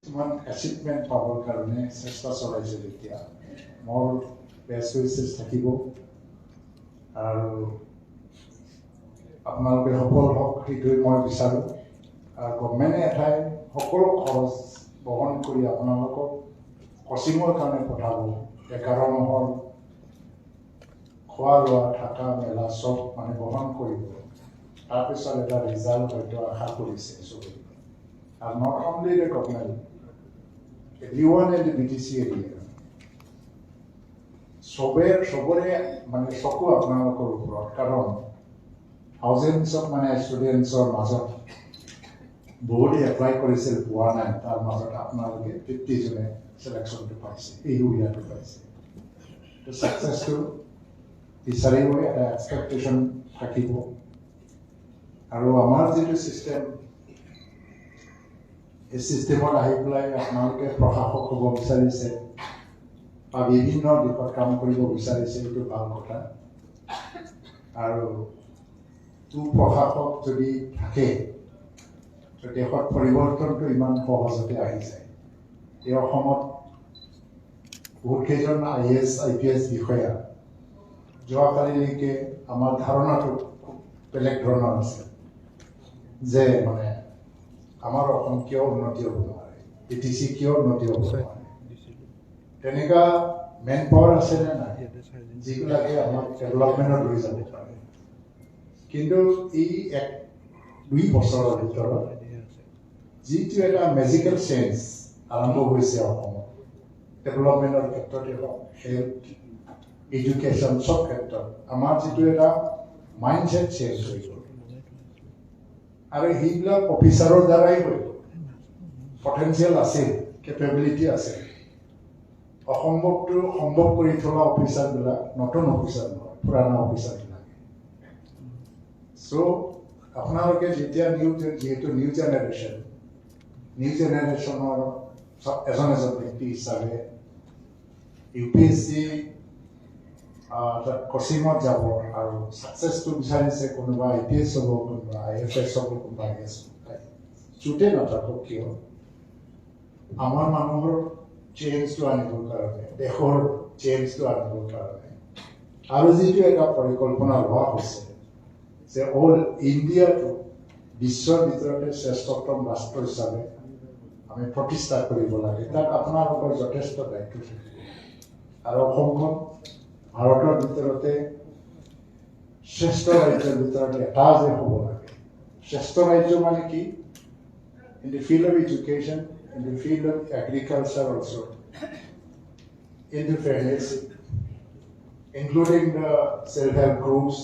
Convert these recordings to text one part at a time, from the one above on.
কিছুমান এচিভমেণ্ট পাবৰ কাৰণে চেষ্টা চলাইছে তেতিয়া মোৰ বেষ্ট উইচেছ থাকিব আৰু আপোনালোকে সফল হওক সেইটোৱে মই বিচাৰোঁ আৰু গভৰ্ণমেণ্টে এঠাই সকলো খৰচ বহন কৰি আপোনালোকক কোচিঙৰ কাৰণে পঠাব কাৰণ হ'ল খোৱা লোৱা থকা মেলা চব মানে বহন কৰিব তাৰপিছত এটা ৰিজাল্ট হয়তো আশা কৰিছে চবেই আৰু not only the government everyone in the BTC area সবৰে মানে চকু আপোনালোকৰ ওপৰত কাৰণ থাউজেণ্ডছ অফ মানে ষ্টুডেণ্টছৰ মাজত বহুতে এপ্লাই কৰিছিল পোৱা নাই তাৰ মাজত আপোনালোকে 50 জনে চিলেকশ্যনটো পাইছে এই সুবিধাটো পাইছে তো ছাকচেছটো বিচাৰিবই এটা এক্সপেক্টেশ্যন থাকিব আৰু আমাৰ যিটো ছিষ্টেম এই ছিষ্টেমত আহি পেলাই আপোনালোকে প্ৰশাসক হ'ব বিচাৰিছে বা বিভিন্ন দিশত কাম কৰিব বিচাৰিছে এইটো ভাল কথা আৰু প্ৰশাসক যদি থাকে দেশত পৰিৱৰ্তনটো ইমান সহজতে আহি যায় এই অসমত বহুতকেইজন IAS IPS বিষয়া যোৱাকালিলৈকে আমাৰ ধাৰণাটো খুব বেলেগ ধৰণৰ আছে যে মানে আমাৰ অসম কিয় উন্নতি হ'ব নোৱাৰে BTC কিয় উন্নতি হ'ব নোৱাৰে তেনেকুৱা মেন পাৱাৰ আছে নে নাই যিবিলাকে আমাক ডেভেলপমেণ্টত লৈ যাব পাৰে কিন্তু এই 1-2 বছৰৰ ভিতৰত যিটো এটা মেজিকেল চেঞ্জ আৰম্ভ হৈছে অসমত ডেভেলপমেণ্টৰ ক্ষেত্ৰতে হওক হেল্থ এডুকেশ্যন চব ক্ষেত্ৰত আমাৰ যিটো এটা মাইণ্ডছেট চেঞ্জ হৈ গ'ল আৰু সেইবিলাক অফিচাৰৰ দ্বাৰাই হৈ গ'ল পটেঞ্চিয়েল আছিল কেপেবিলিটি আছে অসম্ভৱটো সম্ভৱ কৰি থকা অফিচাৰবিলাক নতুন অফিচাৰ নহয় পুৰণা অফিচাৰবিলাক চ' আপোনালোকে যেতিয়া যিহেতু নিউ জেনেৰেশ্যনৰ এজন ব্যক্তি হিচাপে UPSC কোচিঙত যাব আৰু ছাকচেছটো বিচাৰিছে কোনোবা IPS হ'ব কোনোবা IFS হ'ব কোনোবা IAS চুটে নাথাকক কিয় আমাৰ মানুহৰ চেঞ্জটো আনিবৰ কাৰণে দেশৰ চেঞ্জটো আনিবৰ কাৰণে আৰু যিটো এটা পৰিকল্পনা লোৱা হৈছে যে অল ইণ্ডিয়াটো বিশ্বৰ ভিতৰতে শ্ৰেষ্ঠতম ৰাষ্ট্ৰ হিচাপে আমি প্ৰতিষ্ঠা কৰিব লাগে তাত আপোনালোকৰ যথেষ্ট দায়িত্ব থাকিব আৰু অসমখন ভাৰতৰ ভিতৰতে শ্ৰেষ্ঠ ৰাজ্যৰ ভিতৰতে এটা যে হ'ব লাগে শ্ৰেষ্ঠ ৰাজ্য মানে কি in the field of education in the field of agriculture also in the fairness including the self-help groups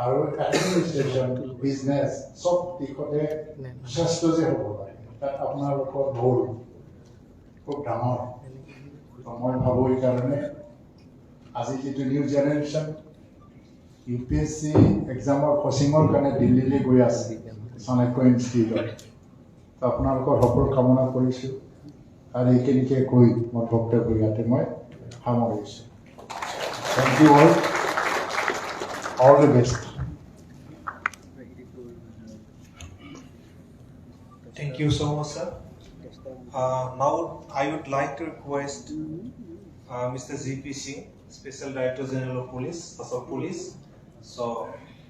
আৰু administration business সব দিশতে শ্ৰেষ্ঠ যে হ'ব লাগে তাত আপোনালোকৰ ৰ'ল খুব ডাঙৰ মই ভাবোঁ এই কাৰণে আজি যিটো নিউ জেনেৰেশ্যন UPSC এক্সামৰ কোচিঙৰ কাৰণে দিল্লীলৈ গৈ আছে চাণক্য ইনষ্টিটিউটত আপোনালোকৰ সফল কামনা কৰিছোঁ আৰু এইখিনিকে কৈ মই বক্তব্য ইয়াতে মই সামৰিছোঁ thank you all the best. Thank you so much, sir. Now I would like to request Mr. GP Singh, Special Director General of Police, Assam Police. So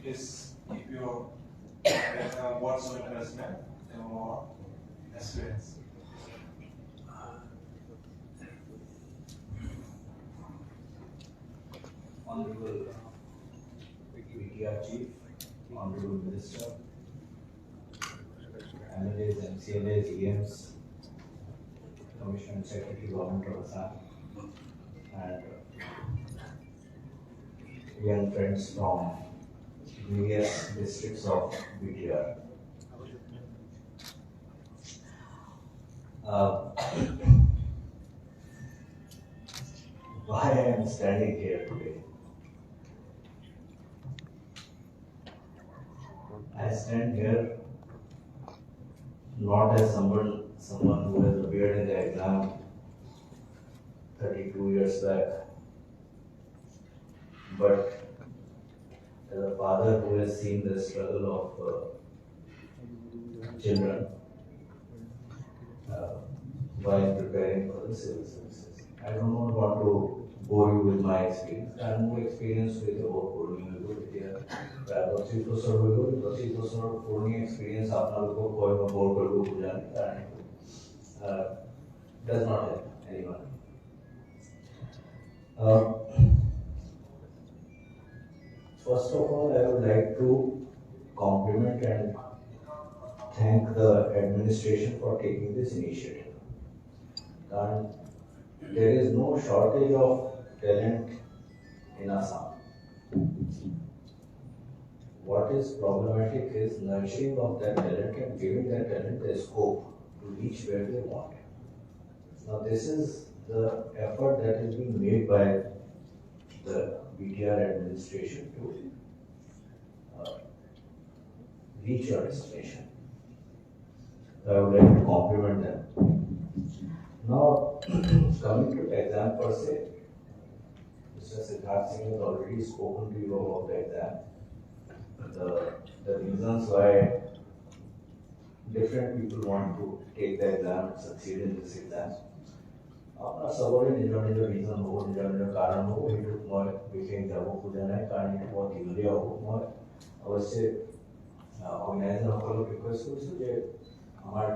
please give your words of encouragement and more experience. Honorable PTR Chief, Honorable Minister, MLAs, MCLAs, EMs, Commissioner Secretary, Government of Assam, and young friends from various districts of BTR. Why I am standing here today? I stand here not as someone who has appeared in the exam 32 years back, but as a father who has seen the struggle of children while preparing for the civil services. I don't want to bore you with my experience. I have more experience with the work boarding. प्रति बছর হইল 25 বছর পুরনি experience আপনাদের কই বা bore করব বুঝানি কারণ does not help anyone. First of all, I would like to compliment and thank the administration for taking this initiative. And there is no shortage of talent in Assam. What is problematic is nurturing of that talent and giving that talent the scope to reach where they want. Now this is the effort that is being made by the BTR administration to reach your destination. I would like to compliment them. Now, coming to the exam per se, Mr. Singh has already spoken to you about the exam. The reasons why different people want to take the exam and succeed in this exam. अपना सबोरे निजर निजर reason हो निजर निजर कारण हो ये मैं विषय जाबो पूजना है कारण ये बहुत दिलरिया हो मैं अवश्य ऑर्गेनाइजर को रिक्वेस्ट करूँ जे हमार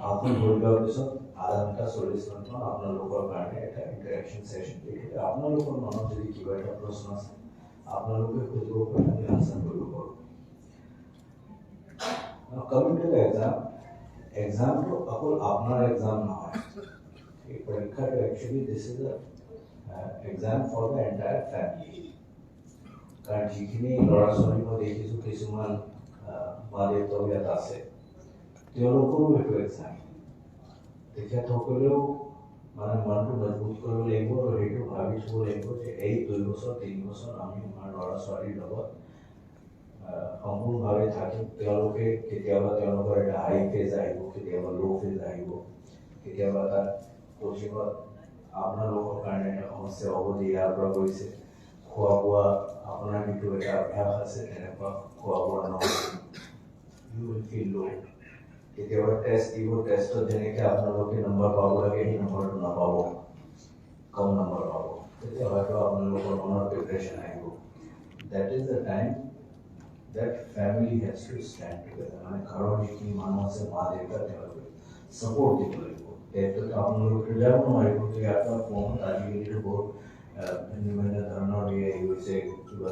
आपन बोलगा विषय आधा घंटा 40 मिनट में अपना लोगों का এটা इंटरेक्शन सेशन देखिए अपना लोगों को मानो जल्दी की बैठा प्रश्न আছে अपना लोगों के खुद को आंसर बोलो now coming to the exam to Akola अपना एग्जाम ना है ये परीक्षा तो actually this is a exam for the entire family कारण जितने लड़ा सोनी को देखी तो किसुमान मारे तो या दासे तेरों को भी तो एग्जाम देखा तो को लोग माने मन को मजबूत करो लेगो और रेडियो भाभी को लेगो जे 1 2 বছর 3 বছর আমি আমার লড়া সরি লগত সম্পূৰ্ণভাৱে থাকি তেওঁলোকে কেতিয়াবা তেওঁলোকৰ এটা হাই ফেজ আহিব কেতিয়াবা লো ফেজ আহিব কেতিয়াবা তাৰ কোচিঙত আপোনালোকৰ কাৰণে এটা সমস্যা হ'ব যে ইয়াৰ পৰা গৈছে খোৱা বোৱা আপোনাৰ যিটো এটা অভ্যাস আছে তেনেকুৱা খোৱা বোৱা নহয় ইউ উইল ফিল লো কেতিয়াবা টেষ্ট দিব টেষ্টত যেনেকৈ আপোনালোকে নম্বৰ পাব লাগে সেই নম্বৰটো নাপাব কম নম্বৰ পাব তেতিয়া হয়তো আপোনালোকৰ মনৰ প্ৰিপাৰেশ্যন আহিব that is the time that family has to stand together. I घरों जितनी मानव से माँ देकर देवल support दिखले को तो आप लोग के जब हमारे को तो यात्रा फोन ताजी के लिए बहुत निम्न धरना भी है यूसे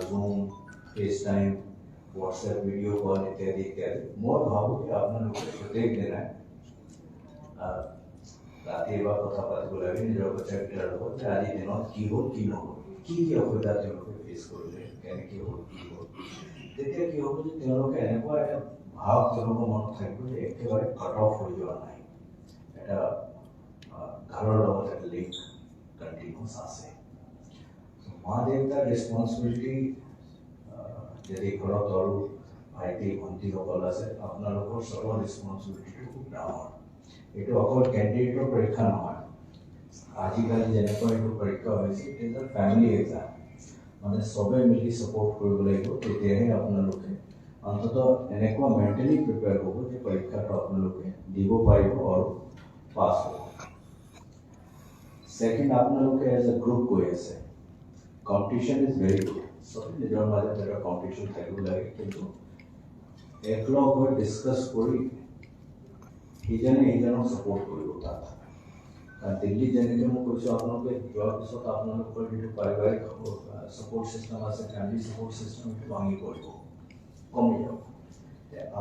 Zoom, FaceTime, WhatsApp video call इत्यादि इत्यादि मोर भावो कि आपने लोग को देख देना है राती बात कथा बात बोला भी निजो बच्चा के लड़को आदि दिनों की हो की न हो की अफवाह ते लोग फेस कर ले कहने की हो देखिए कि हो जो तेलों के एने को एक भाव तेलों को मन थाकबो जे एकेबारे कट ऑफ हो जावा নাই এটা ঘৰৰ লগত একটা লিংক কন্টিনিউয়াস আছে মা দেউতাৰ ৰেসপন্সিবিলিটি যদি ঘৰত আৰু ভাইটি ভন্টি সকল আছে আপোনালোকৰ সবৰ ৰেসপন্সিবিলিটি খুব ডাঙৰ এটো অকল ক্যান্ডিডেটৰ পৰীক্ষা নহয় আজিকালি যেনেকৈ এইটো পৰীক্ষা হৈছে এটা ফ্যামিলি এক্সাম মানে সবে মিলি সাপোৰ্ট কৰিব লাগিব তেতিয়াহে আপোনালোকে অন্ততঃ এনেকুৱা মেন্টালি প্ৰিপেয়াৰ হ'ব যে পৰীক্ষাটো আপোনালোকে দিব পাৰিব আৰু পাছ হ'ব সেকেন্ড আপোনালোকে এজ এ গ্ৰুপ গৈ আছে কম্পিটিশন ইজ ভেৰি গুড সবে নিজৰ মাজত এটা কম্পিটিশন থাকিব লাগে কিন্তু একলগ হৈ ডিসকাস কৰি ইজনক সাপোৰ্ট কৰিব তাত दिल्ली जाने के मैं कुछ आप लोगों के जॉब के साथ आप लोगों को जो पारिवारिक सपोर्ट सिस्टम आसे फैमिली सपोर्ट सिस्टम के वांगी पड़ो कम जाओ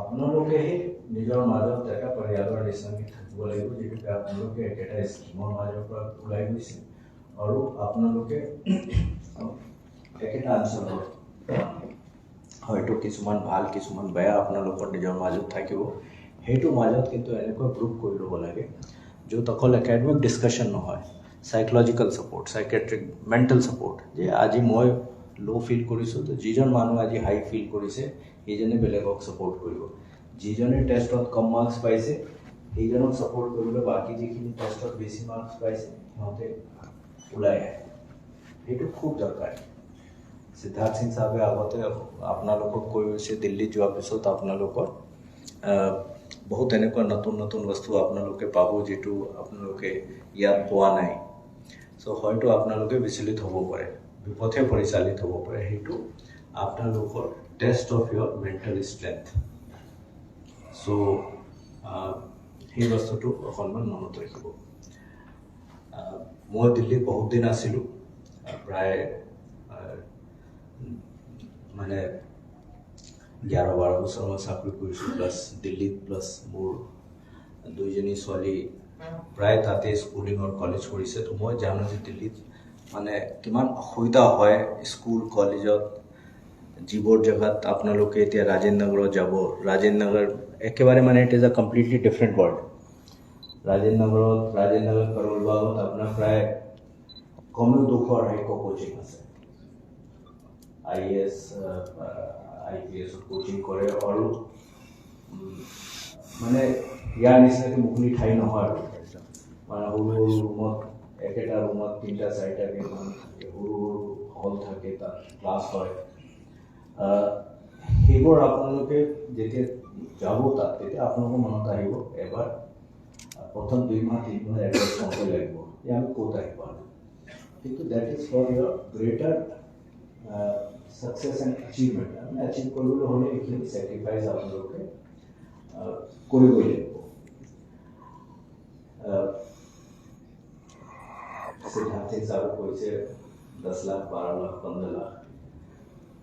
आप लोगों के ही निजर माध्यम तक पर्यावरण डिसन की बोले को जो कि आप लोगों के डेटा स्कीम माध्यम पर उलाई हुई से और आप लोगों के एक आंसर हो হয়তো কিছুমান ভাল কিছুমান বেয়া আপোনালোকৰ নিজৰ মাজত থাকিব হেতু মাজত কিন্তু এনেকৈ গ্ৰুপ কৰি ল'ব লাগে जो तकल एकेडमिक डिस्कशन न হয় psychological support psychiatric mental support जे আজি মই लो फील কৰিছো তো যিজন মানুহ আজি হাই ফিল কৰিছে এইজনে বেলেগক সপোৰ্ট কৰিব যিজনে টেষ্টত কম মাৰ্কস পাইছে এইজনক সপোৰ্ট কৰিবলৈ বাকি যিখিনি টেষ্টত বেছি মাৰ্কস পাইছে হতে ওলাই আহে এইটো খুব দৰকাৰী সিদ্ধাৰ্থ সিং সাহেবে আগতে আপোনালোকক কৈ হৈছে দিল্লী যোৱাৰ পিছত আপোনালোকৰ বহুত এনেকুৱা নতুন নতুন বস্তু আপোনালোকে পাব যিটো আপোনালোকে ইয়াত পোৱা নাই সো হয়তো আপোনালোকে বিচলিত হ'ব পাৰে বিপথে পৰিচালিত হ'ব পাৰে সেইটো আপোনালোকৰ test of your mental strength so সেই বস্তুটো অকণমান মনত ৰাখিব মই দিল্লীত বহুত দিন আছিলোঁ প্ৰায় মানে 11-12 বছৰ মই চাকৰি কৰিছোঁ প্লাছ দিল্লীত প্লাছ মোৰ দুইজনী ছোৱালী প্ৰায় তাতে স্কুলিং আৰু কলেজ কৰিছে তো মই জানো যে দিল্লীত মানে কিমান অসুবিধা হয় স্কুল কলেজত যিবোৰ জেগাত আপোনালোকে এতিয়া ৰাজেন্দ্ৰ নগৰত যাব ৰাজেন্দ্ৰ নগৰ একেবাৰে মানে it is a completely different world Rajendra নগৰ কৰোলবাগত আপোনাৰ প্ৰায় কমেও 200-250 কোচিং আছে IAS IPS কোচিং কৰে আৰু মানে ইয়াৰ নিচিনাকৈ মুকলি ঠাই নহয় আৰু মানে সৰু সৰু ৰুমত একেটা ৰুমত 3-4টাকৈ সৰু হল থাকে তাত ক্লাছ হয় সেইবোৰ আপোনালোকে যেতিয়া যাব তাত তেতিয়া আপোনালোকৰ মনত আহিব এবাৰ প্ৰথম 2 মাহ 3 মাহ এড্ৰেছ কৰিব লাগিব যে আমি ক'ত আহিব কিন্তু that is for your greater success and achievement achieve কৰিবলৈ হ'লে এইখিনি sacrifice আপোনালোকে কৰিবই লাগিব সিদ্ধান্ত হিচাপে কৈছে 10 লাখ 12 লাখ 15 লাখ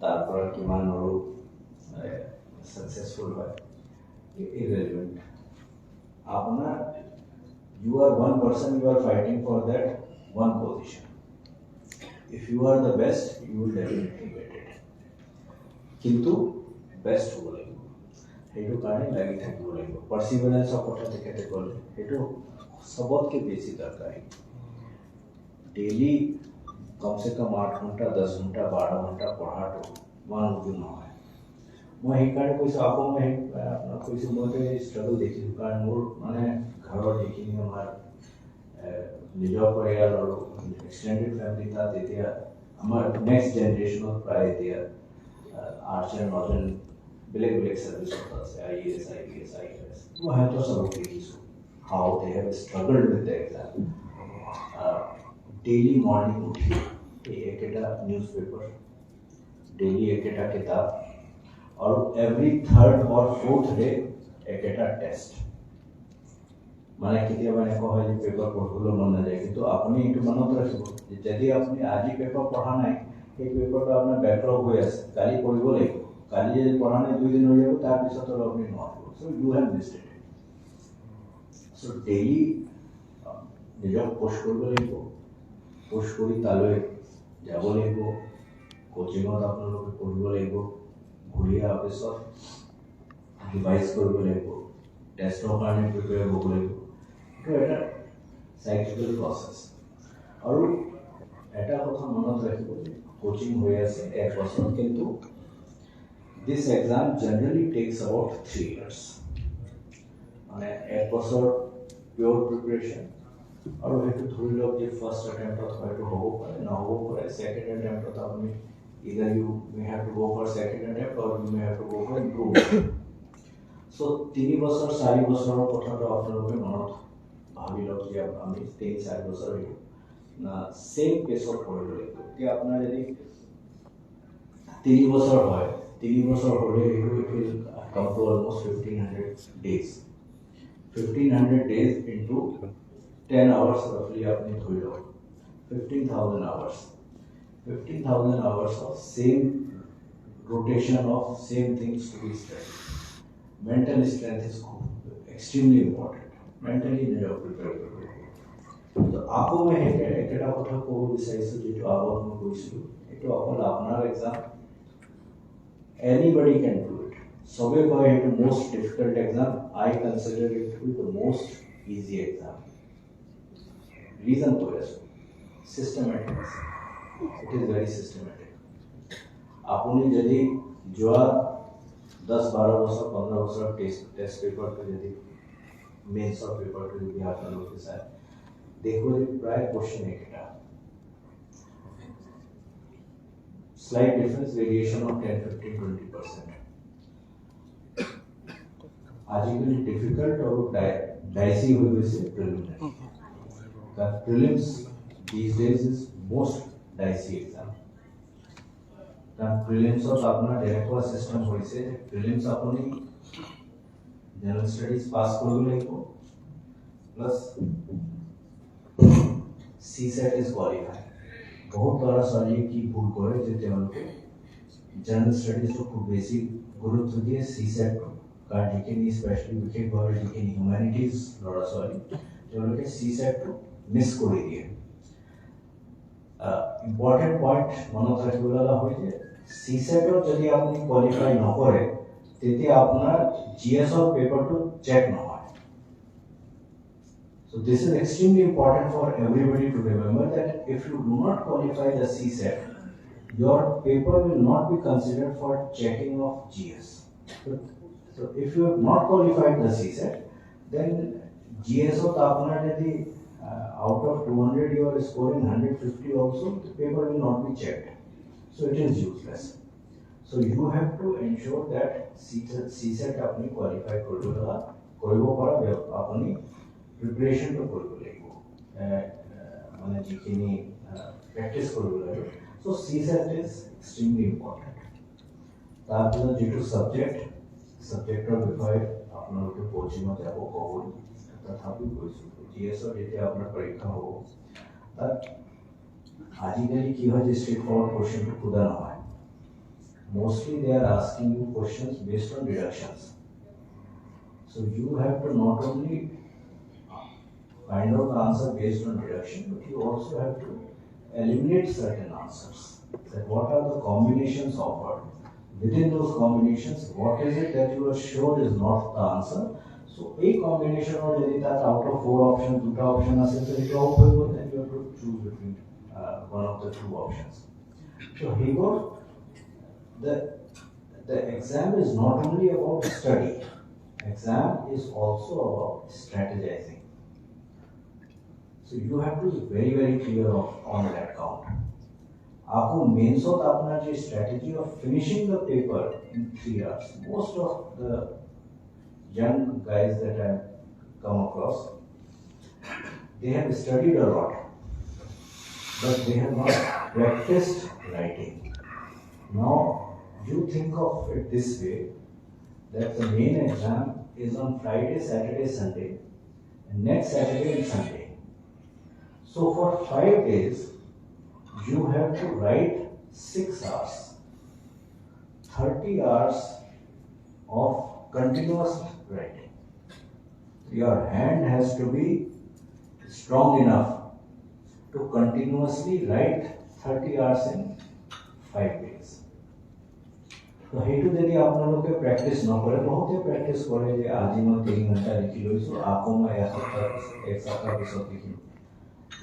তাৰ পৰা কিমান আৰু successful হয় irrelevant আপোনাৰ you are one person you are fighting for that one position if you are the best you will definitely get it কিন্তু বেষ্ট হ'ব লাগিব সেইটো কাৰণে লাগি থাকিব লাগিব পাৰ্সিভাৰেন্সৰ কথা তেখেতে ক'লে সেইটো সবতকৈ বেছি দৰকাৰী ডেইলি কমসে কম 8 ঘণ্টা 10 ঘণ্টা 12 ঘণ্টা পঢ়াটো ইমান উজু নহয় মই সেইকাৰণে কৈছোঁ আকৌ মই আপোনাক কৈছোঁ মইতো এই ষ্ট্ৰাগল দেখিছোঁ কাৰণ মোৰ মানে ঘৰৰ যিখিনি আমাৰ নিজৰ পৰিয়াল আৰু এক্সটেণ্ডেড ফেমিলি তাত এতিয়া আমাৰ নেক্সট জেনেৰেশ্যনত প্ৰায় এতিয়া 8-9জন বেলেগ বেলেগ চাৰ্ভিচত আছে IAS IPS IAS মই সিহঁতৰ চবক দেখিছোঁ how they have struggled with the exam daily morning উঠি এই একেটা নিউজ পেপাৰ ডেইলি একেটা কিতাপ আৰু every 3rd or 4th day একেটা টেষ্ট মানে কেতিয়াবা এনেকুৱা হয় যে পেপাৰ পঢ়িবলৈ মন নাযায় কিন্তু আপুনি এইটো মনত ৰাখিব যে যদি আপুনি আজি পেপাৰ পঢ়া নাই সেই পেপাৰটো আপোনাৰ বেকলগ হৈ আছে কালি পঢ়িব লাগিব কালি যদি পঢ়া নাই 2 দিন হৈ যাব তাৰপিছত আৰু আপুনি নোৱাৰিব so' you have missed it so' daily নিজক পোষ্ট কৰিব লাগিব পোষ্ট কৰি তালৈ যাব লাগিব কোচিঙত আপোনালোকে পঢ়িব লাগিব ঘূৰি অহাৰ পিছত ৰিভাইজ কৰিব লাগিব টেষ্টৰ কাৰণে প্ৰিপেয়াৰ হ'ব লাগিব এইটো এটা চাইক্লিকেল প্ৰচেছ আৰু এটা কথা মনত ৰাখিব কোচিং হৈ আছে 1 বছৰ কিন্তু this exam generally takes about 3 years মানে 1 বছৰ পিয়ৰ প্ৰিপাৰেশ্যন আৰু সেইটো ধৰি লওক যে ফাৰ্ষ্ট এটেম্পটত হয়তো হ'ব পাৰে নহ'ব পাৰে ছেকেণ্ড এটেম্পটত আপুনি either you may have to go for second attempt or you may have to go for improvement so 3 বছৰ 4 বছৰৰ কথাটো আপোনালোকে মনত ভাবি লওক যে আমি 3-4 বছৰ না সেম পেছত পঢ়িব লাগিব এতিয়া আপোনাৰ যদি 3 বছৰ হয় 3 বছৰ হ'লে it will come to almost 1500 days 1500 days into 10 hours roughly আপনি ধৰি লওক 15000 hours 15,000 hours of same rotation of same things to be studied. Mental strength is extremely important. Mentally, you are prepared. So, आपको मैं एक কথা ক'ব বিচাৰিছোঁ যেটো আগত মই কৈছিলোঁ এটো অকল আপোনাৰ exam anybody can do it সবে কয় এটো most difficult exam I consider it to be the most easy exam reason কৈ আছোঁ systematic it is very systematic আপুনি যদি যোৱা 10-12 বছৰ 15 বছৰ টেষ্ট পেপাৰটো যদি মেইনছৰ পেপাৰটো যদি আপোনালোকে চাই দেখো যে প্ৰায় কোশ্চেন একেটা slight difference variation of 10-15-20% आजिकली difficult और डाइसी हो गई से प्रिलिमिनरी का prelims these days is most dicey exam का प्रिलिम्स और अपना डायरेक्ट सिस्टम होई से प्रिलिम्स अपनी जनरल स्टडीज पास करबो লাগিব प्लस सीसेट इज क्वालिफाइड बहुत बड़ा सवाल की भूल करे जे তেওঁলোকে जनरल स्टडीज को खूब बेसी गुरुत्व दिए सीसेट कारण जिखिनि स्पेशली विशेषভাবে जिखिनि ह्यूमैनिटीज লৰা ছোৱালী তেওঁলোকে सीसेट मिस কৰি দিয়ে ইম্পৰ্টেন্ট পইণ্ট মনত ৰাখিব লগা হয় যে सीसेटৰ যদি আপুনি কোৱালিফাই নকৰে তেতিয়া আপোনাৰ জিএছৰ পেপাৰটো চেক নহয় So this is extremely important for everybody to remember that if you do not qualify the CSET, your paper will not be considered for checking of GS. So if you have not qualified the CSET, then GS of Tapana, out of 200 you are scoring 150 also, the paper will not be checked. So it is useless. So you have to ensure that CSET apni qualify koribo para apni preparation to koribo lagibo mane jikhini practice koribo lagibo. So CSET is extremely important. tar jeno jetu subjector বিষয়ে আপোনালোকে coaching যাব কবল তথাপি কৈছো জিএছৰ যেতিয়া আপোনাৰ পৰীক্ষা হ'ব তাত আজিকালি কি হয় যে স্ট্রেট ফরওয়ার্ড কোশ্চেনটো খুদা নহয় mostly they are asking you questions based on deductions. So you have to not only find out the answer based on deduction, but you also have to eliminate certain answers. That what are the combinations offered? Within those combinations, what is it that you are sure is not the answer? So a combination or that out of 4 options, 2 options, then you have to choose between one of the 2 options. So here, the exam is not only about study. Exam is also about strategizing. So you have to be very, very clear on that count. आपको mains होत अपना जो strategy of finishing the paper in 3 hours. Most of the young guys that I come across, they have studied a lot, but they have not practiced writing. Now you think of it this way, that the main exam is on Friday, Saturday, Sunday, and next Saturday and Sunday. So for 5 days, you have to write 6 hours, 30 hours of continuous writing. Your hand has to be strong enough to continuously write 30 hours in 5 days. तो हेतु यदि आप लोग के practice न करे बहुत ही practice करे जे आज मैं 3 घंटा लिखी लइसो आपको मैं एक सप्ताह पिছত लिखी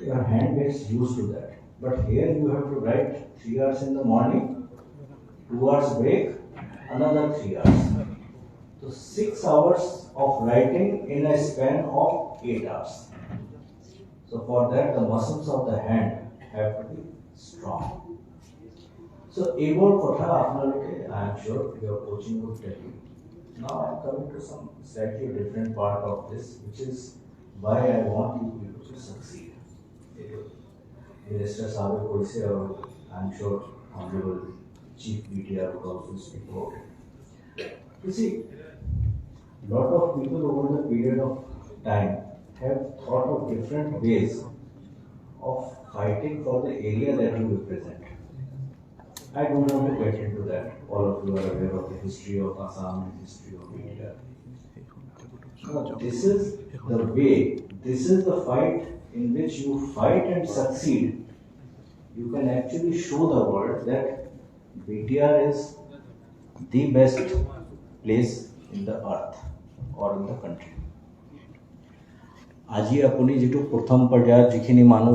your hand gets used to that, but here you have to write 3 hours in the morning, 2 hours break, another 3 hours, so 6 hours of writing in a span of 8 hours. So for that the muscles of the hand have to be strong. So able kotha apnaloke I am sure your coaching would tell you. Now I am coming to some slightly different part of this, which is why I want you people to succeed. Minister Sabe Koise, or I am sure Honorable Chief BTR would also speak about it. You see, lot of people over the period of time have thought of different ways of fighting for the area that you represent. I don't want to get into that. All of you are aware of the history of Assam and history of India. Now, this is the way, this is the fight in which you fight and succeed. You can actually show the world that BTR is the best place in the earth or in the country. আজি আপুনি যেটো প্ৰথম পৰ্যায়ত যিখিনি মানুহ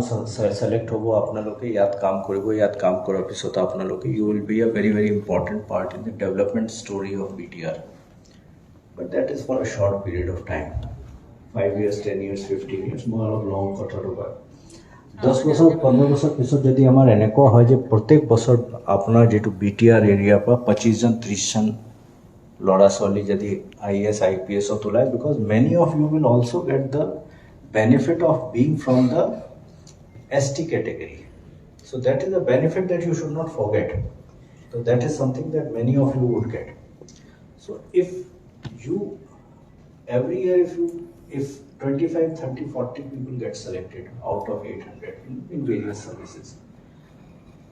select হ'ব আপোনালোকে ইয়াত কাম কৰিব ইয়াত কাম কৰাৰ পিছত আপোনালোকে you will be a very very important part in the development story of BTR, but that is for a short period of time, 5 years 10 years 15 years more of long কথা ৰবা 10 বছৰ 15 বছৰ পিছত যদি আমাৰ এনেকুৱা হয় যে প্ৰত্যেক বছৰ আপোনাৰ যেটো BTR এৰিয়া পৰা 25 জন 30 জন Lora Soli jadi IAS, IPS or Tulai, because many of you will also get the benefit of being from the ST category. So that is a benefit that you should not forget. So that is something that many of you would get. So if you, every year if 25, 30, 40 people get selected out of 800 in various services,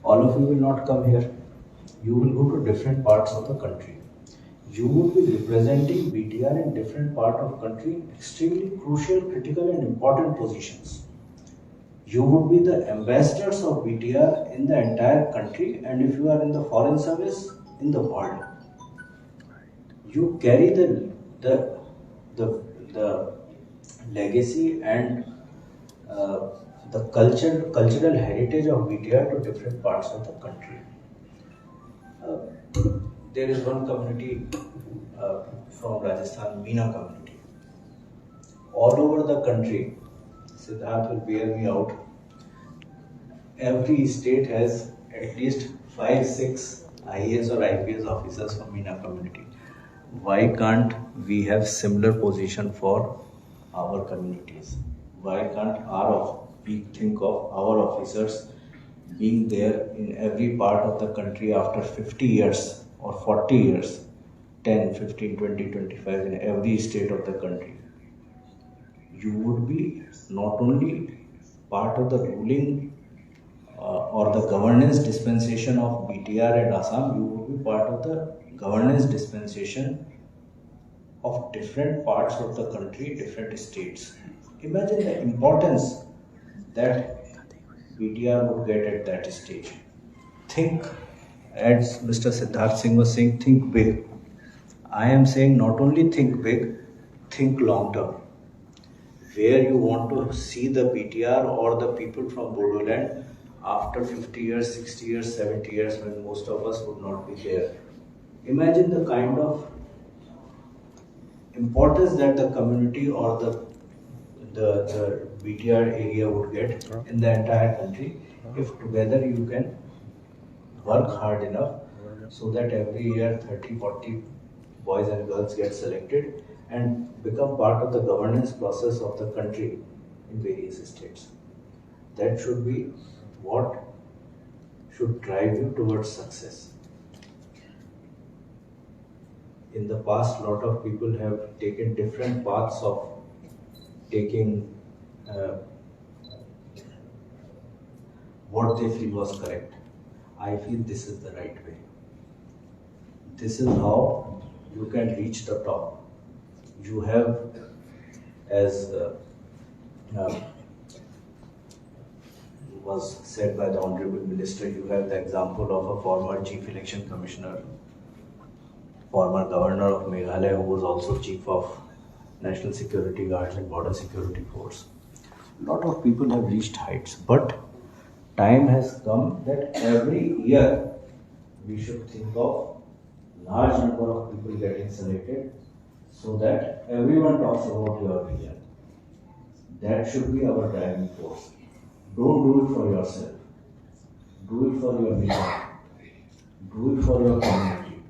all of you will not come here. You will go to different parts of the country. You would be representing BTR in different part of country, extremely crucial, critical and important positions. You would be the ambassadors of BTR in the entire country, and if you are in the foreign service, in the world. You carry the legacy and the cultural heritage of BTR to different parts of the country. There is one community from Rajasthan, Meena community. All over the country, Siddharth will bear me out. Every state has at least 5-6 IAS or IPS officers from Meena community. Why can't we have similar position for our communities? Why can't we think of our officers being there in every part of the country after 50 years or 40 years, 10, 15, 20, 25 in every state of the country? You would be not only part of the ruling or the governance dispensation of BTR and Assam, you would be part of the governance dispensation of different parts of the country, different states. Imagine the importance that BTR would get at that stage. Think, as Mr. Siddharth Singh was saying, think big. I am saying not only think big, think long term. Where you want to see the BTR or the people from Bodoland after 50 years, 60 years, 70 years, when most of us would not be there. Imagine the kind of importance that the community or the BTR area would get in the entire country if together you can work hard enough so that every year 30, 40 boys and girls get selected and become part of the governance process of the country in various states. That should be what should drive you towards success. In the past, a lot of people have taken different paths of taking what they feel was correct. I feel this is the right way. This is how you can reach the top. You have, as was said by the Honorable Minister, you have the example of a former Chief Election Commissioner, former Governor of Meghalaya, who was also Chief of National Security Guards and Border Security Force. A lot of people have reached heights, but time has come that every year we should think of large number of people getting selected so that everyone talks about your vision. That should be our driving force. Don't do it for yourself. Do it for your vision. Do it for your community.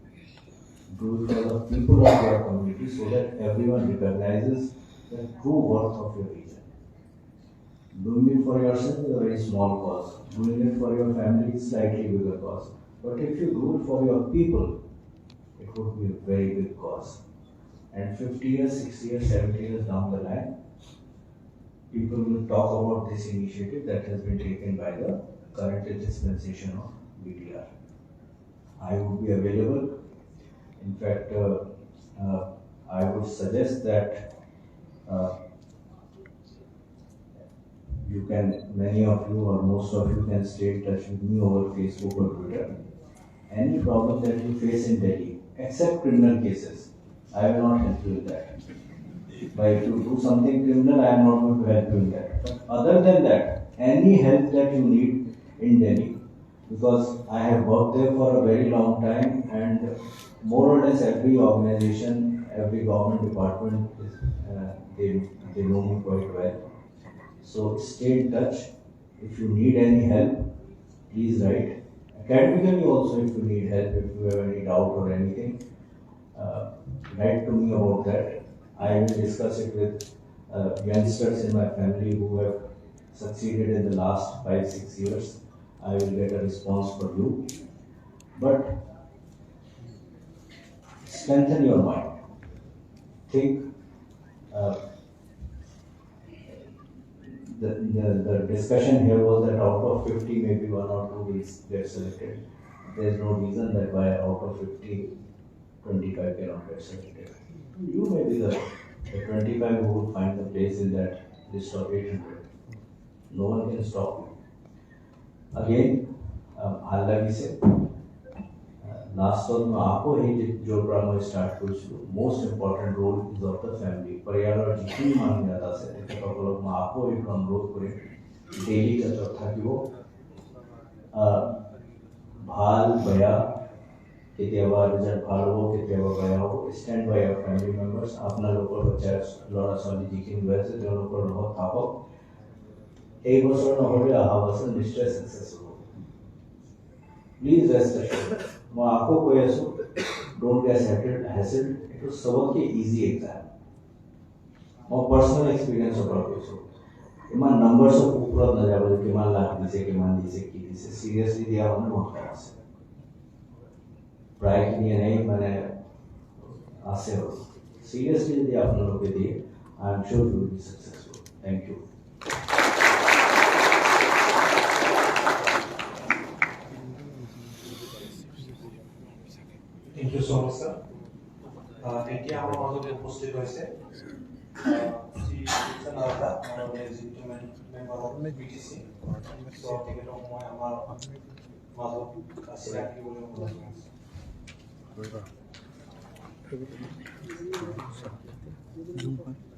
Do it for the people of your community so that everyone recognizes the true worth of your vision. Doing it for yourself is a very small cause. Doing it for your family is slightly bigger cause. But if you do it for your people, it would be a very big cause. And 50 years, 60 years, 70 years down the line, people will talk about this initiative that has been taken by the current dispensation of BTR. I would be available. In fact, I would suggest that you can, many of you or most of you can stay in touch with me over Facebook or Twitter. Any problem that you face in Delhi, except criminal cases, I will not help you with that. But if you do something criminal, I am not going to help you in that. But other than that, any help that you need in Delhi, because I have worked there for a very long time and more or less every organization, every government department, they know me quite well. So stay in touch. If you need any help, please write. Academically also, if you need help, if you have any doubt or anything, write to me about that. I will discuss it with youngsters in my family who have succeeded in the last 5-6 years. I will get a response for you. But strengthen your mind. Think. The discussion here was that out of 50, maybe 1 or 2 will get selected. There is no reason that by out of 50, 25 cannot get selected. You may be the 25 who would find the place in that list of 800. No one can stop you. Again, Allah said, last one, आपको ही जो drama start करूँ, most important role is of the family. परिवार और जितनी मांग जाता से एक लोग में आपको ही अनुरोध करें डेली का चौथा कि वो भाल बया कितेवा रिजल्ट भाल हो कितेवा बया हो stand by your family members अपना लोकल बच्चा लड़ा साली जितनी वैसे जो लोकल रहो थापो एक बच्चों ने हो गया हावसन निश्चय सक्सेसफुल Please rest assured. मैं आपको कोई ऐसा don't get hassled. It was सबक के easy exam. मैं personal experience of professor. Iman numbers of ऊपर न जाओ जो किमान लाख दिसे की दिसे seriously दिया हमने बहुत करा से. प्राय की नहीं मैंने आसे हो. Seriously दिया अपने लोग के दिए. I am sure you will be successful. Thank you. Thank you so much, sir. এতিয়া আমাৰ মাজত উপস্থিত হৈছে শ্ৰী নাৰাদা আমাৰ executive member of BTC so তেখেতক মই আমাৰ মাজত চিনাকি কৰিবলৈ অনুৰোধ কৰিছোঁ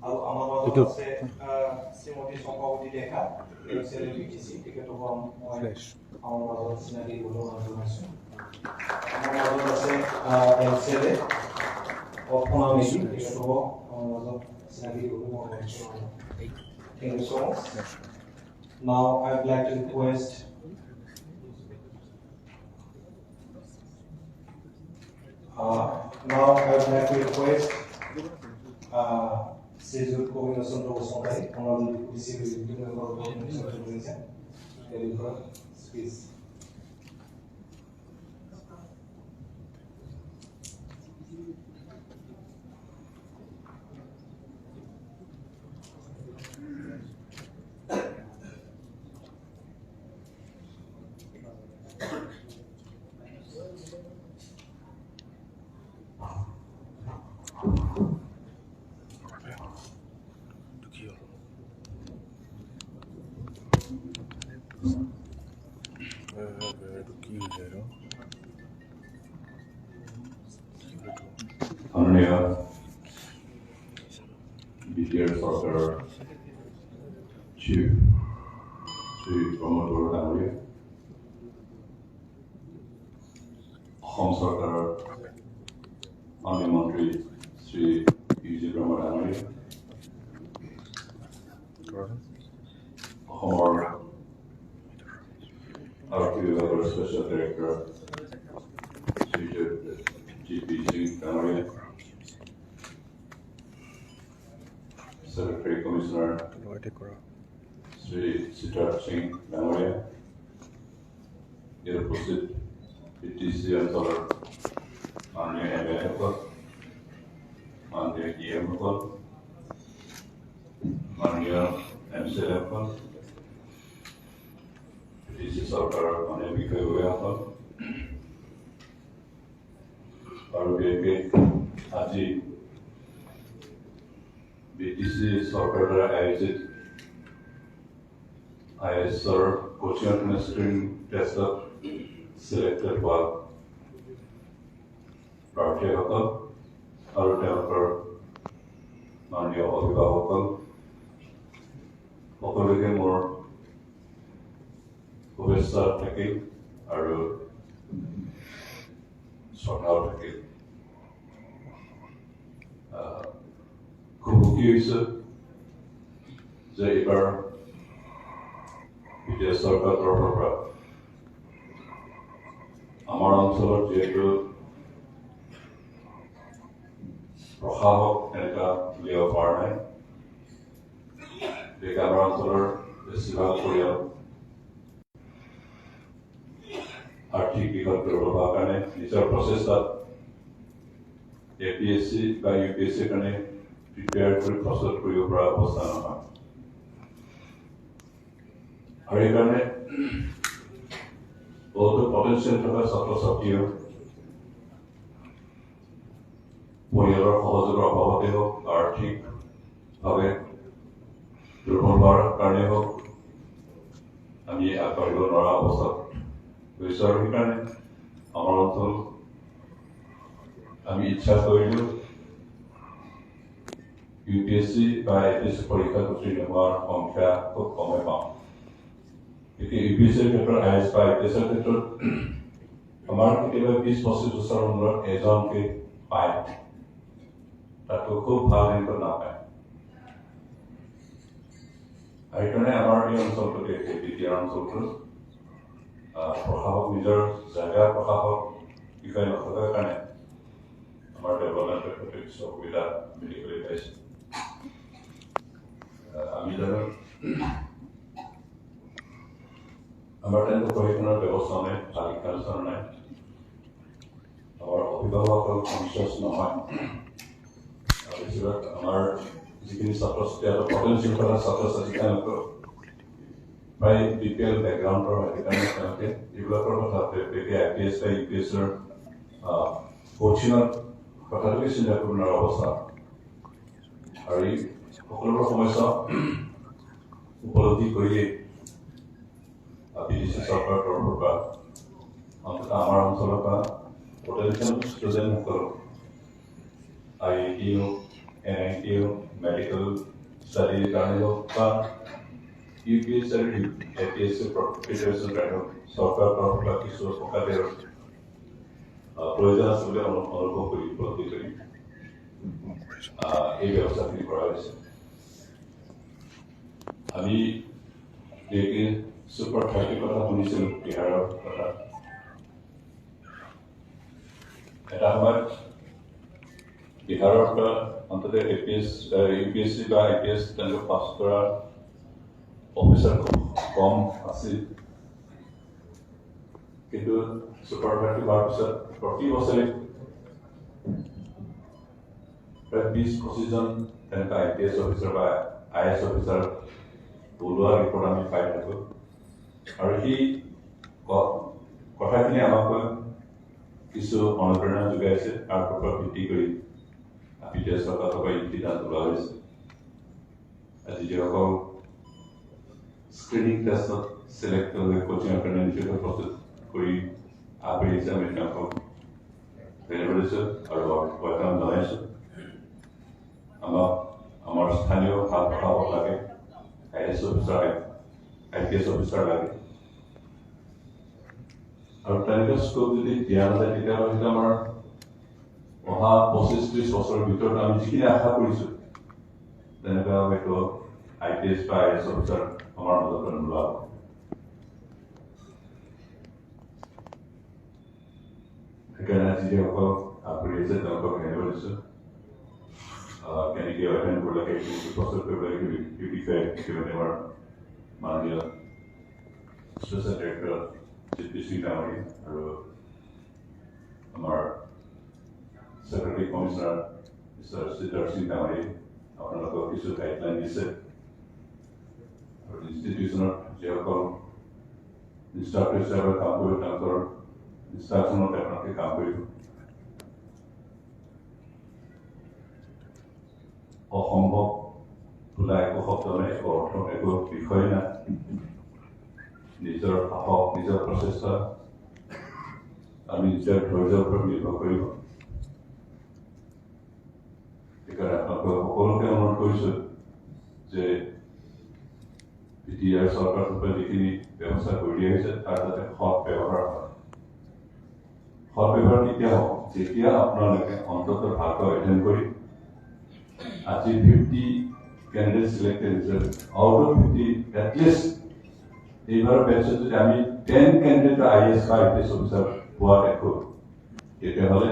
আৰু আমাৰ মাজত আছে শ্ৰীমতী শংকাৱতী ডেকা এক্সেল বিটিসি তেখেতক মই আমাৰ মাজত চিনাকি কৰিবলৈ অনুৰোধ কৰিছোঁ আমাৰ মাজত আছে এক্সেল অপনা মেশিন তেখেতক আমাৰ মাজত চিনাকি কৰিবলৈ মই অনুৰোধ কৰিছোঁ Thank you so much. Now I would like to request Sejut Kombination to Sonai, one of the UPSC member of the organization, deliver speech. Honorary BTR Soccer Chief Sri Bodoland, Home Soccer Honorary Mantri Sri Bodoland, our Special Director Sri GP Singh, Secretary Commissioner Sri Singh, here posted PTC and Solar on the MA, on the EM, on the MCF, PTC Solar on the MK, Aji BTC Software ayojiत ISR coaching administering test selected by প্ৰাৰ্থীসকল আৰু তেওঁলোকৰ মাননীয় অভিভাৱকসকল সকলোকে মোৰ শুভেচ্ছা থাকিল আৰু শ্ৰদ্ধাও থাকিল খুব সুখী হৈছে যে এইবাৰ বিদেশ চৰকাৰৰ তৰফৰ পৰা আমাৰ অঞ্চলত যিহেতু প্ৰশাসক এনেকুৱা উলিয়াব পৰা নাই আমাৰ অঞ্চলৰ বেছিভাগ পৰিয়াল আৰ্থিক দিশত দুৰ্বল হোৱাৰ কাৰণে নিজৰ প্ৰচেষ্টাত APSC বা UPSC কাৰণে প্ৰিপেয়াৰ কৰি প্ৰস্তুত কৰিব পৰা অৱস্থা নহয় আৰু এইকাৰণে বহুতো পটেনচিয়েল থকা ছাত্ৰ ছাত্ৰীও পৰিয়ালৰ সহযোগৰ অভাৱতে হওক আৰ্থিকভাৱে দুৰ্বল হোৱাৰ কাৰণে হওক আমি আগবাঢ়িব নোৱাৰা অৱস্থাত গৈছোঁ আৰু সেইকাৰণে আমাৰ অঞ্চল আমি ইচ্ছা কৰিলোঁ UPSC বা APSC পৰীক্ষাত উত্তীৰ্ণ হোৱাৰ সংখ্যা খুব কমেই পাওঁ গতিকে UPSCৰ ক্ষেত্ৰত IAS বা APSCৰ ক্ষেত্ৰত আমাৰ কেতিয়াবা 20-25 বছৰৰ মূৰত এজনকে পায় তাতকৈ খুব ভাল ৰেংকত নাপায় আৰু সেইকাৰণে আমাৰ এই অঞ্চলটোত দ্বিতীয় অঞ্চলটোত প্ৰশাসক নিজৰ জাগা প্ৰশাসক বিষয় নথকাৰ কাৰণে আমাৰ ডেভেলপমেণ্টৰ ক্ষেত্ৰত কিছু অসুবিধা দেখিবলৈ পাইছে আমি জানো আমাৰ তেনেকুৱা প্ৰশিক্ষণৰ ব্যৱস্থা নাই তালিকানুষ্ঠান নাই আমাৰ অভিভাৱকসকল কনচিয়াছ নহয় আৰু বেছিভাগ আমাৰ যিখিনি ছাত্ৰ ছাত্ৰী আৰু পটেনচিয়েল থকা ছাত্ৰ ছাত্ৰী তেওঁলোকৰ প্ৰায় BPL বেকগ্ৰাউণ্ডৰ হয় সেইকাৰণে তেওঁলোকে এইবিলাকৰ কথা IPS বা UPSCৰ কোচিঙত কথাটোকে চিন্তা কৰিব নোৱাৰা অৱস্থা আৰু এই সকলোবোৰ সমস্যা উপলব্ধি কৰিয়েই BDC চৰকাৰৰ তৰফৰ পৰা অন্ততঃ আমাৰ অঞ্চলৰ পৰা পটেনচিয়েল ষ্টুডেণ্টসকলক IIT হওক NIT হওক মেডিকেল ষ্টাডিৰ কাৰণে হওক বা UPSC আৰু APSC প্ৰিপাৰেশ্যন কাৰণে হওক চৰকাৰৰ তৰফৰ পৰা কিছু টকাদেৰ প্ৰয়োজন আছে বুলি অনুভৱ কৰি উপলব্ধি কৰি এই ব্যৱস্থাখিনি কৰা হৈছে আমি SUPER50 কথা শুনিছিলোঁ বিহাৰৰ কথা এটা সময়ত বিহাৰৰ পৰা অন্ততঃ UPSC বা IPS তেওঁলোকে পাছ কৰা অফিচাৰ খুব কম আছিল কিন্তু SUPER50 হোৱাৰ পিছত প্ৰতি বছৰে প্ৰায় 20-25 জন তেনেকুৱা IPS অফিচাৰ বা IAS অফিচাৰ ওলোৱা ৰিপৰ্ট আমি পাই থাকোঁ আৰু সেই কথাখিনি আমাক কিছু অনুপ্ৰেৰণা যোগাইছে তাৰ ওপৰত ভিত্তি কৰি BTS চৰকাৰ বা সিদ্ধান্ত লোৱা হৈছে আজি যিসকল স্ক্ৰিনিং টেষ্টত চিলেক্ট হৈ কোচিঙৰ কাৰণে নিজকে প্ৰস্তুত কৰি আগবাঢ়িছে আমি তেওঁলোকক ধন্যবাদ দিছোঁ আৰু ৱেলকাম জনাইছোঁ আমাৰ স্থানীয় ভাল প্ৰশাসক লাগে IAS অফিচাৰ IPS অফিচাৰ লাগে আৰু তেনেকুৱা স্কোপ যদি দিয়া নাযায় তেতিয়াহ'লে সেইটো আমাৰ অহা 25-30 বছৰৰ ভিতৰত আমি যিখিনি আশা কৰিছোঁ তেনেকুৱা হয়তো IPS বা IAS অফিচাৰ আমাৰ মাজত নোলোৱা হ'ব সেইকাৰণে যিসকল আগবাঢ়ি আছে তেওঁলোকক ধন্যবাদ দিছোঁ কেনেকৈ অধ্যয়ন কৰিব লাগে প্ৰস্তুত কৰিব লাগে এই বিষয়ে আমাৰ মাননীয় স্পেচিয়েল ডিৰেক্টৰ Singh আৰু আমাৰ Secretary Commissioner Mr. Singh আপোনালোকক কিছু গাইডলাইন দিছে আৰু ইনষ্টিটিউচনত যিসকল ইনষ্ট্ৰাক্টৰ হিচাপে কাম কৰিব তেওঁলোকৰ ইনষ্ট্ৰাকশ্যনত আপোনালোকে কাম কৰিব অসম্ভৱ বোলা একো শব্দ নাই একো অৰ্থ একো বিষয় নাই নিজৰ সাহস নিজৰ প্ৰচেষ্টা আমি নিজৰ ধৈৰ্যৰ ওপৰত নিৰ্ভৰ কৰিব সেইকাৰণে আপোনালোকক সকলোকে অনুৰোধ কৰিছোঁ যে BTR চৰকাৰৰ পৰা যিখিনি ব্যৱস্থা কৰি দিয়া হৈছে তাৰ যাতে সৎ ব্যৱহাৰ হয় সৎ ব্যৱহাৰ কেতিয়া হ'ব যেতিয়া আপোনালোকে অন্ততঃ ভালকৈ অধ্যয়ন কৰি আজি 50 candidates selected out of 50 at least এইবাৰ বেচত যদি আমি 10 candidate IAS বা IPS অফিচাৰ পোৱা দেখোঁ তেতিয়াহ'লে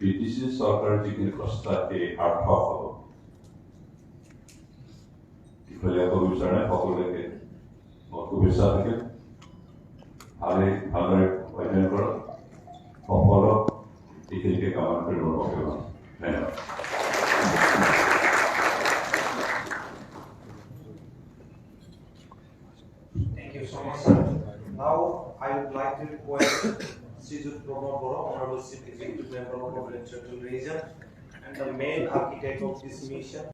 ব্ৰিটিছ চৰকাৰৰ যিখিনি প্ৰস্তাৱ এই সাৰ্থক হ'ব দীঘলীয়া বিচাৰে সকলোকে মোৰ শুভেচ্ছা থাকিল ভালদৰে অধ্যয়ন কৰক সফল এইখিনিকে কামনা কৰিব ভগৱান ধন্যবাদ Thank you so much, sir. Now, I would like to request Sijut Pramod Bora, Honorable Chief Executive Member of Bodoland Region, and the main architect of this mission.